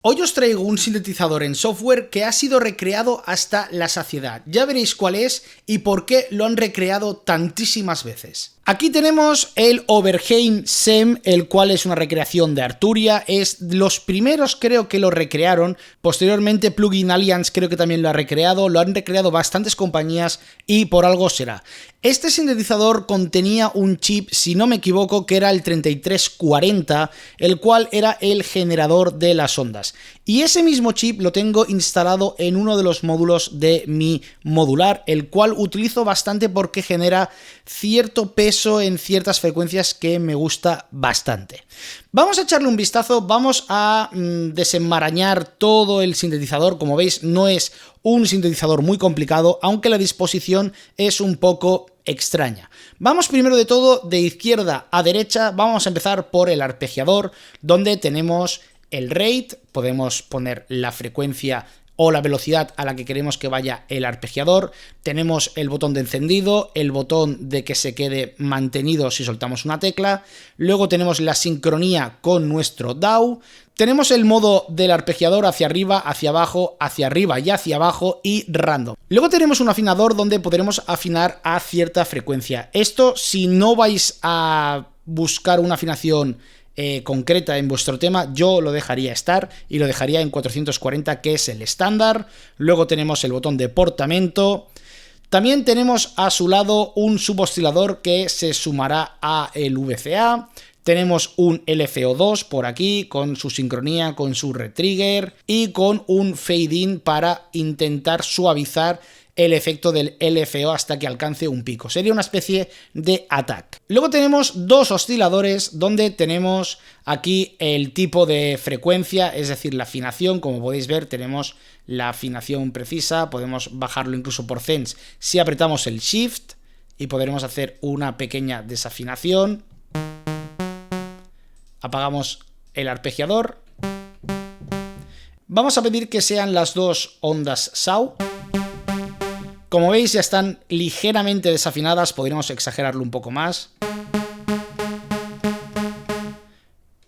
Hoy os traigo un sintetizador en software que ha sido recreado hasta la saciedad. Ya veréis cuál es y por qué lo han recreado tantísimas veces. Aquí tenemos el Oberheim SEM, el cual es una recreación de Arturia. Es los primeros, creo que lo recrearon. Posteriormente Plugin Alliance creo que también lo ha recreado. Lo han recreado bastantes compañías y por algo será. Este sintetizador contenía un chip, si no me equivoco, que era el 3340, el cual era el generador de las ondas. Y ese mismo chip lo tengo instalado en uno de los módulos de mi modular, el cual utilizo bastante porque genera cierto peso en ciertas frecuencias que me gusta bastante. Vamos a echarle un vistazo, vamos a desenmarañar todo el sintetizador. Como veis, no es un sintetizador muy complicado, aunque la disposición es un poco extraña. Vamos primero de todo de izquierda a derecha. Vamos a empezar por el arpegiador, donde tenemos el rate, podemos poner la frecuencia o la velocidad a la que queremos que vaya el arpegiador. Tenemos el botón de encendido, el botón de que se quede mantenido si soltamos una tecla. Luego tenemos la sincronía con nuestro DAW. Tenemos el modo del arpegiador hacia arriba y hacia abajo y random. Luego tenemos un afinador donde podremos afinar a cierta frecuencia. Esto, si no vais a buscar una afinación concreta en vuestro tema, yo lo dejaría estar y lo dejaría en 440, que es el estándar. Luego tenemos el botón de portamento. También tenemos a su lado un suboscilador que se sumará a el VCA. Tenemos un LFO2 por aquí con su sincronía, con su retrigger y con un fade in para intentar suavizar el efecto del LFO hasta que alcance un pico. Sería una especie de attack. Luego tenemos dos osciladores donde tenemos aquí el tipo de frecuencia, es decir, la afinación. Como podéis ver, tenemos la afinación precisa. Podemos bajarlo incluso por cents si apretamos el Shift y podremos hacer una pequeña desafinación. Apagamos el arpegiador. Vamos a pedir que sean las dos ondas SAW. Como veis, ya están ligeramente desafinadas, podríamos exagerarlo un poco más.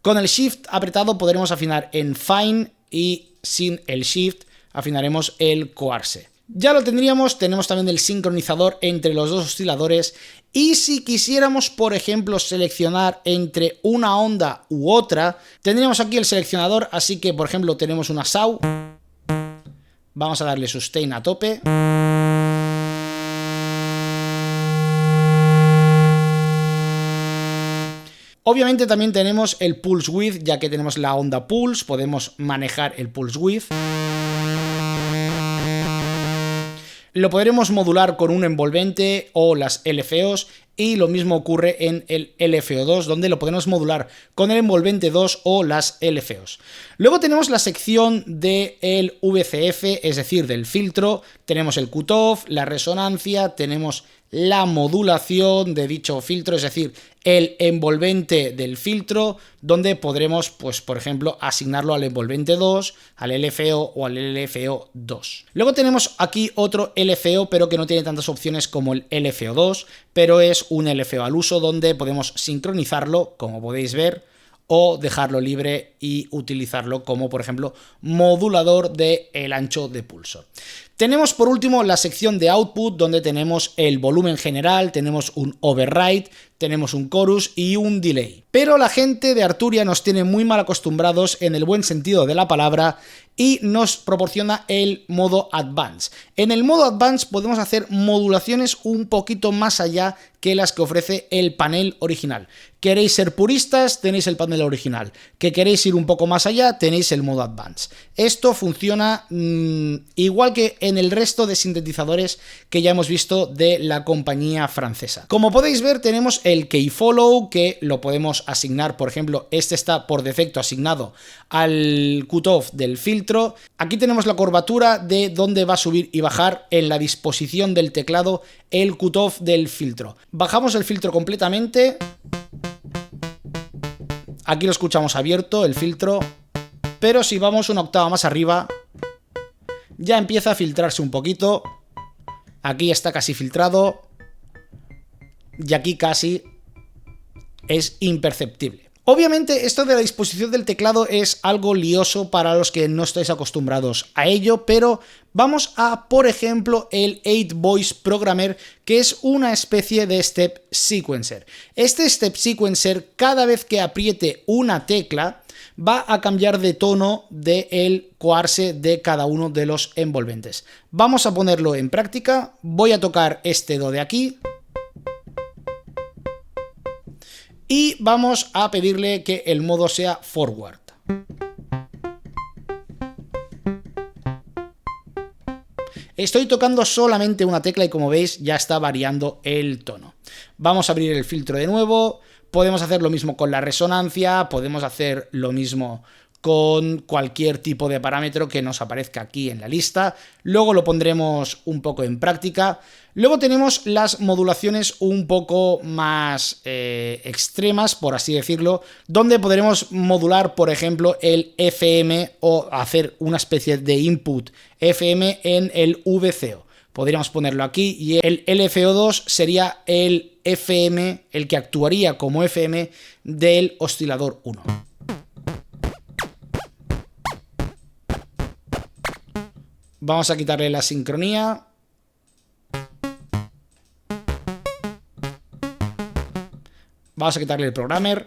Con el Shift apretado podremos afinar en Fine y sin el Shift afinaremos el Coarse. Ya lo tendríamos, tenemos también el sincronizador entre los dos osciladores y si quisiéramos, por ejemplo, seleccionar entre una onda u otra, tendríamos aquí el seleccionador, así que, por ejemplo, tenemos una SAW. Vamos a darle Sustain a tope. Obviamente también tenemos el Pulse Width, ya que tenemos la onda Pulse, podemos manejar el Pulse Width. Lo podremos modular con un envolvente o las LFOs y lo mismo ocurre en el LFO2, donde lo podemos modular con el envolvente 2 o las LFOs. Luego tenemos la sección del VCF, es decir, del filtro. Tenemos el cutoff, la resonancia, tenemos la modulación de dicho filtro, es decir, el envolvente del filtro, donde podremos, pues, por ejemplo, asignarlo al envolvente 2, al LFO o al LFO2. Luego tenemos aquí otro LFO, pero que no tiene tantas opciones como el LFO2, pero es un LFO al uso donde podemos sincronizarlo, como podéis ver, o dejarlo libre y utilizarlo como, por ejemplo, modulador del ancho de pulso. Tenemos por último la sección de output, donde tenemos el volumen general, tenemos un override, tenemos un chorus y un delay. Pero la gente de Arturia nos tiene muy mal acostumbrados en el buen sentido de la palabra y nos proporciona el modo Advance. En el modo Advance podemos hacer modulaciones un poquito más allá que las que ofrece el panel original. ¿Queréis ser puristas? Tenéis el panel original. ¿Que queréis ir un poco más allá? Tenéis el modo Advance. Esto funciona igual que en el resto de sintetizadores que ya hemos visto de la compañía francesa. Como podéis ver, tenemos el Keyfollow, que lo podemos asignar, por ejemplo, este está por defecto asignado al cutoff del filtro. Aquí tenemos la curvatura de dónde va a subir y bajar en la disposición del teclado el cutoff del filtro. Bajamos el filtro completamente. Aquí lo escuchamos abierto, el filtro. Pero si vamos una octava más arriba, ya empieza a filtrarse un poquito. Aquí está casi filtrado. Y aquí casi es imperceptible. Obviamente esto de la disposición del teclado es algo lioso para los que no estáis acostumbrados a ello, pero vamos a, por ejemplo, el 8-Voice Programmer, que es una especie de step sequencer. Este step sequencer, cada vez que apriete una tecla, va a cambiar de tono del coarse de cada uno de los envolventes. Vamos a ponerlo en práctica. Voy a tocar este do de aquí. Y vamos a pedirle que el modo sea forward. Estoy tocando solamente una tecla y como veis ya está variando el tono. Vamos a abrir el filtro de nuevo. Podemos hacer lo mismo con la resonancia, podemos hacer lo mismo con cualquier tipo de parámetro que nos aparezca aquí en la lista. Luego lo pondremos un poco en práctica. Luego tenemos las modulaciones un poco más extremas, por así decirlo, donde podremos modular, por ejemplo, el FM o hacer una especie de input FM en el VCO. Podríamos ponerlo aquí y el LFO2 sería el FM, el que actuaría como FM del oscilador 1. Vamos a quitarle la sincronía. Vamos a quitarle el programmer.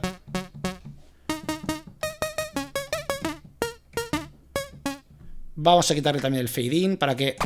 Vamos a quitarle también el fade in para que...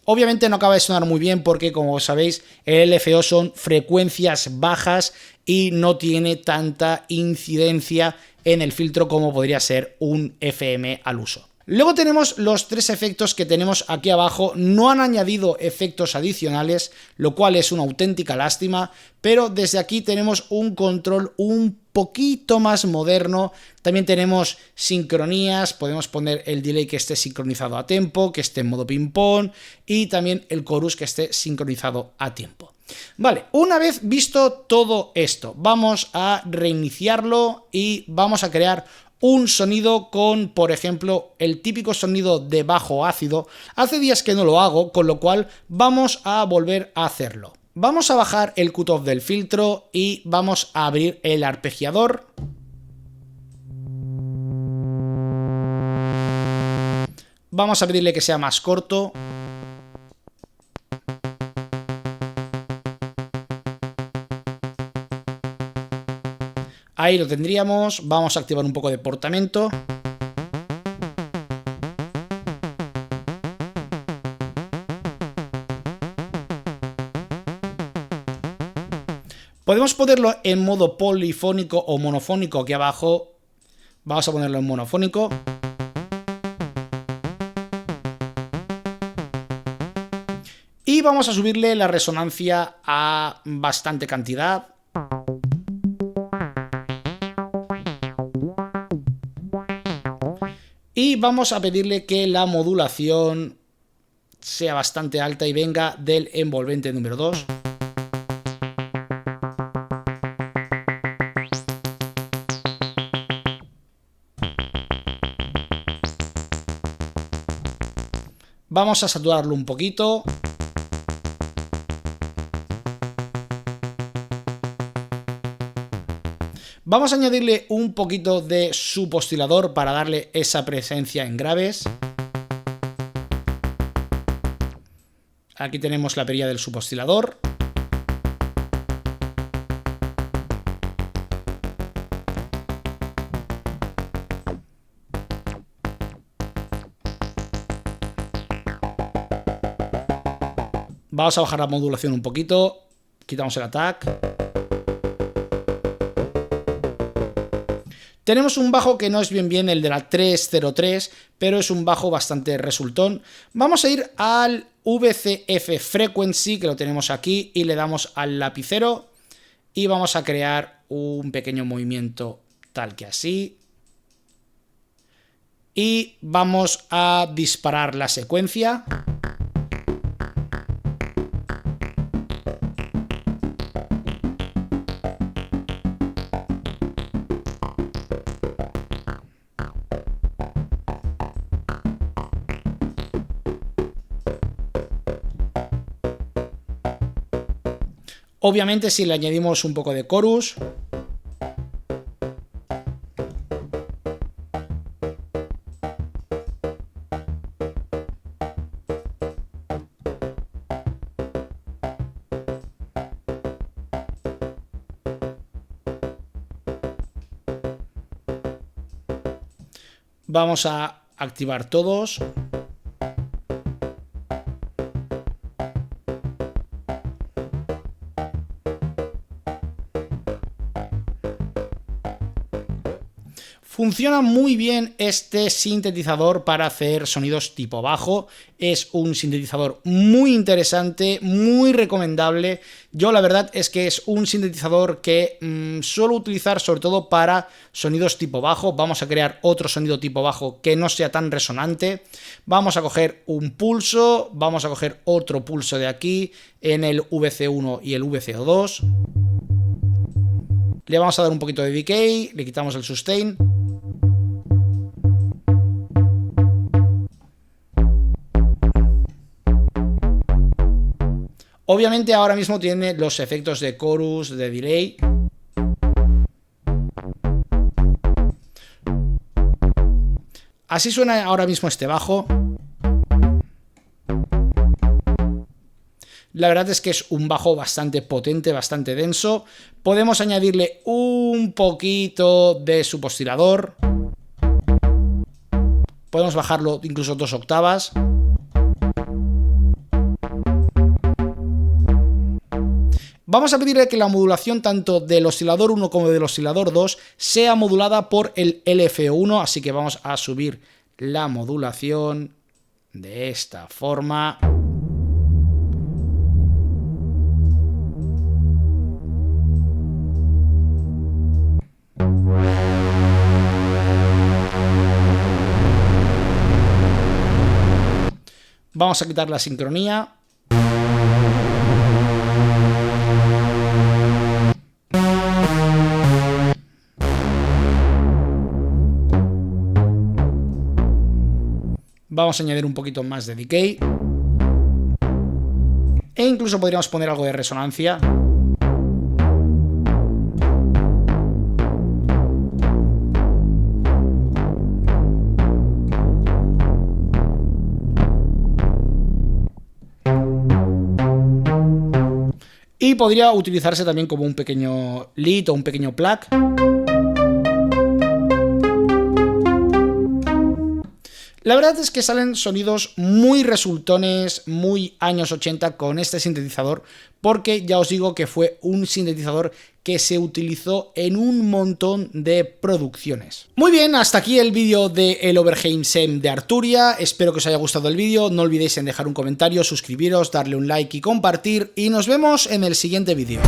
Obviamente no acaba de sonar muy bien porque, como sabéis, el LFO son frecuencias bajas y no tiene tanta incidencia en el filtro como podría ser un FM al uso. Luego tenemos los tres efectos que tenemos aquí abajo. No han añadido efectos adicionales, lo cual es una auténtica lástima, pero desde aquí tenemos un control un poquito más moderno. También tenemos sincronías, podemos poner el delay que esté sincronizado a tempo, que esté en modo ping-pong y también el chorus que esté sincronizado a tiempo. Vale, una vez visto todo esto, vamos a reiniciarlo y vamos a crear un sonido con, por ejemplo, el típico sonido de bajo ácido. Hace días que no lo hago, con lo cual vamos a volver a hacerlo. Vamos a bajar el cutoff del filtro y vamos a abrir el arpegiador. Vamos a pedirle que sea más corto. Ahí lo tendríamos. Vamos a activar un poco de portamento. Podemos ponerlo en modo polifónico o monofónico aquí abajo. Vamos a ponerlo en monofónico. Y vamos a subirle la resonancia a bastante cantidad. Y vamos a pedirle que la modulación sea bastante alta y venga del envolvente número 2. Vamos a saturarlo un poquito. Vamos a añadirle un poquito de suboscilador para darle esa presencia en graves. Aquí tenemos la perilla del suboscilador. Vamos a bajar la modulación un poquito. Quitamos el attack. Tenemos un bajo que no es bien el de la 303, pero es un bajo bastante resultón. Vamos a ir al VCF Frequency, que lo tenemos aquí, y le damos al lapicero y vamos a crear un pequeño movimiento tal que así. Y vamos a disparar la secuencia. Obviamente si le añadimos un poco de chorus, vamos a activar todos. Funciona muy bien este sintetizador para hacer sonidos tipo bajo. Es un sintetizador muy interesante, muy recomendable. Yo la verdad es que es un sintetizador que suelo utilizar sobre todo para sonidos tipo bajo. Vamos a crear otro sonido tipo bajo que no sea tan resonante. Vamos a coger un pulso, vamos a coger otro pulso de aquí en el VC1 y el VCO2. Le vamos a dar un poquito de decay, le quitamos el sustain. Obviamente ahora mismo tiene los efectos de chorus, de delay. Así suena ahora mismo este bajo. La verdad es que es un bajo bastante potente, bastante denso. Podemos añadirle un poquito de suboscilador. Podemos bajarlo incluso 2 octavas. Vamos a pedirle que la modulación tanto del oscilador 1 como del oscilador 2 sea modulada por el LFO1, así que vamos a subir la modulación de esta forma. Vamos a quitar la sincronía. Vamos a añadir un poquito más de decay. E incluso podríamos poner algo de resonancia. Y podría utilizarse también como un pequeño lead o un pequeño plug. La verdad es que salen sonidos muy resultones, muy años 80 con este sintetizador, porque ya os digo que fue un sintetizador que se utilizó en un montón de producciones. Muy bien, hasta aquí el vídeo del Oberheim SEM de Arturia. Espero que os haya gustado el vídeo. No olvidéis en dejar un comentario, suscribiros, darle un like y compartir. Y nos vemos en el siguiente vídeo.